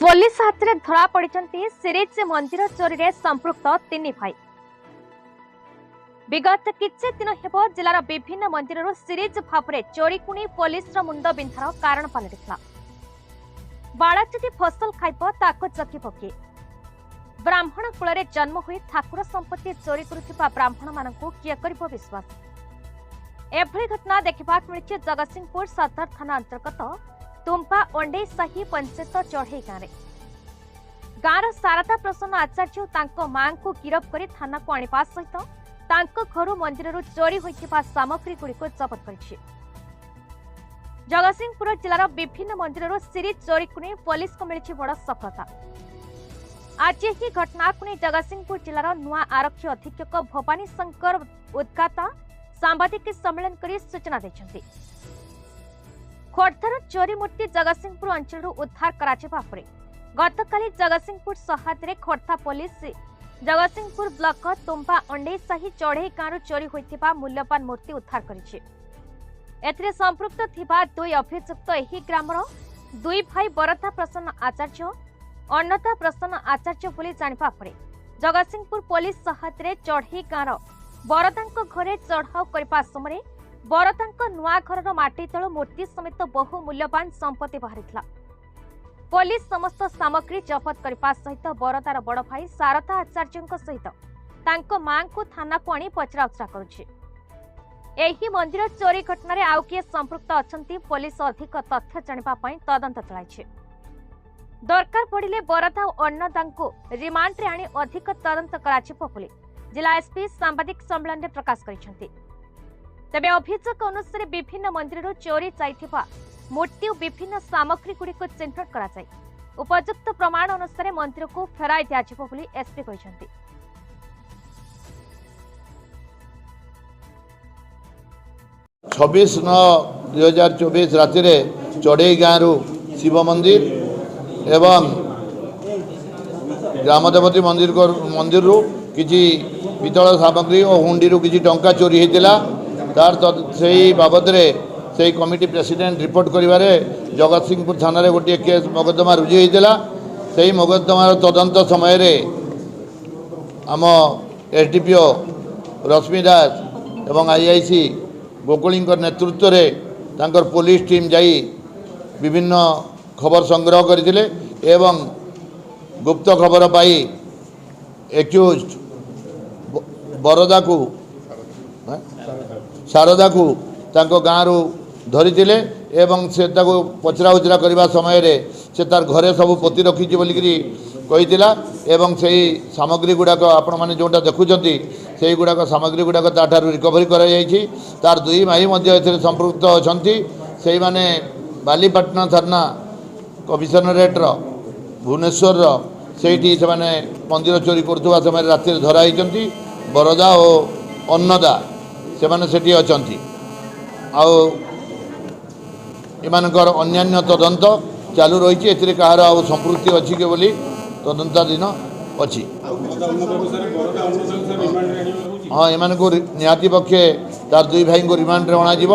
Police हाथ में धरा पड़ी सिरिज मंदिर चोरी रे संपृक्त तीन भाई। विगत किछि दिन हेब जिलार विभिन्न मंदिर सिरिज भाव में चोरी को पुलिस मुंड बिंधार कारण पलटिला। बाड़ा जदि फसल खाइब ताको जगी पके ब्राह्मण कूल जन्म हुई ठाकुर संपत्ति चोरी करुवा ब्राह्मण मान किए कर विश्वास। एभली घटना देखा मिली जगतसिंहपुर सदर थाना अंतर्गत तुम्पा अंडे साही पंचायत चढ़ई गाँव शारदा प्रसन्न आचार्य और मां को गिरफ कर थाना को आने सहित घर मंदिर चोरी होता सामग्री गुड़िक जबत कर। जगतसिंहपुर जिलार विभिन्न मंदिर सिरिज चोरी को नहीं पुलिस को मिली बड़ सफलता। आज ही घटना को नहीं जगतसिंहपुर जिलार नुआ आरक्षी अधीक्षक भवानी शंकर उद्गाता सांबादिक सम्मेलन कर सूचना देते। खोर्धार चोरी मूर्ति जगतसिंहपुर अंचल उद्धार करा गतकाली जगतसिंहपुर सहायता खोर्धा पुलिस जगतसिंहपुर ब्लॉक तुम्पा अंडे साही चढ़ई गाँव चोरी होता मूल्यवान मूर्ति उद्धार कर संपृक्त थिबा दुई अभियुक्त एही ग्रामर दुई भाई बरदा प्रसन्न आचार्य अन्नदा प्रसन्न आचार्य बोली जानिबा परे जगतसिंहपुर पुलिस सहायता चढ़ई गाँव बरदा घरे चढ़ाऊ करने समय बरदा नुआ घर माटी तल मूर्ति समेत बहु मूल्यवान संपत्ति बाहरी। पुलिस समस्त सामग्री जबत करने सहित बरदार बड़ भाई शारदा आचार्य सहित मां को थाना को आनी पचराउचरा करुछि। एही मंदिर चोरी घटना आउ किए संपृक्त अछंती पुलिस अधिक तथ्य जानिबा पई तदंत चलाइछि। दरकार पड़िले बरदा और अन्नदा को रिमांड रे आनी अधिक तदंत कराजिबो बोली जिला एसपी सांबादिक सम्मेलन में प्रकाश करिसेंति। तेबे अभियोग अनुसार विभिन्न मंदिर चोरी जाइथिबा मूर्ति और विभिन्न सामग्री गुड़िक चिन्हट करा जाय उपयुक्त प्रमाण अनुसार मंदिर को फेराई दियाजिबो बोली एसपी कहिसेंति। छब्बीस 9/2024 राति चढ़ई गाँव शिव मंदिर एवं ग्रामदेवती मंदिर किसी पितल सामग्री और हुंडी किसी टंका चोरी होता तार से बाबद से कमिटी प्रेसिडेंट रिपोर्ट करिवारे जगतसिंहपुर थाना रे गोटे केस मोकद्दमा रुजु होता से मोकद्दमार तदंत समय आम एसडीपीओ रश्मि दास एवं आईआईसी गोकुली नेतृत्व में पुलिस टीम जाई विभिन्न खबर संग्रह करथिले एवं गुप्त खबर पाई एक्यूज्ड बरदा को शारदा को गाँव धरी एवं से पचरा उचरा करने समय से तार घरे सब पोती रखी बोलिकी कहीला एवं से सामग्री गुड़ाक आपण मैंने जोटा देखुं से गुड़ाक सामग्री गुड़ाक तार रिकवरी तार दुई भाई संपृक्त अच्छा से मैंने बालीपाटना थाना कमिशनरेट भुवनेश्वर से मंदिर चोरी करुवा समय राति धराई बरदा और अन्नदा से मैंने अच्छा आमानकर अन्यान्य तदंत चालू रही है कहार आ संपृक्ति अच्छी के बोली तदंताधीन अच्छी। हाँ एम को निहाती पक्षे तार दुई भाई को रिमांड रे अणाजिब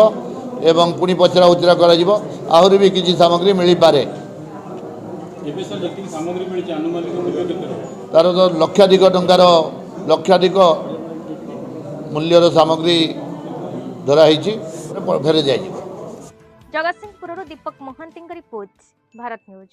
एवं पुणी पचरा उचरा आहरी भी किसी सामग्री मिल पारे तार तो लक्षाधिक टंकार लक्षाधिक मूल्यर सामग्री धराई फेरे जाए। जगतसिंहपुर दीपक महांती रिपोर्ट भारत न्यूज।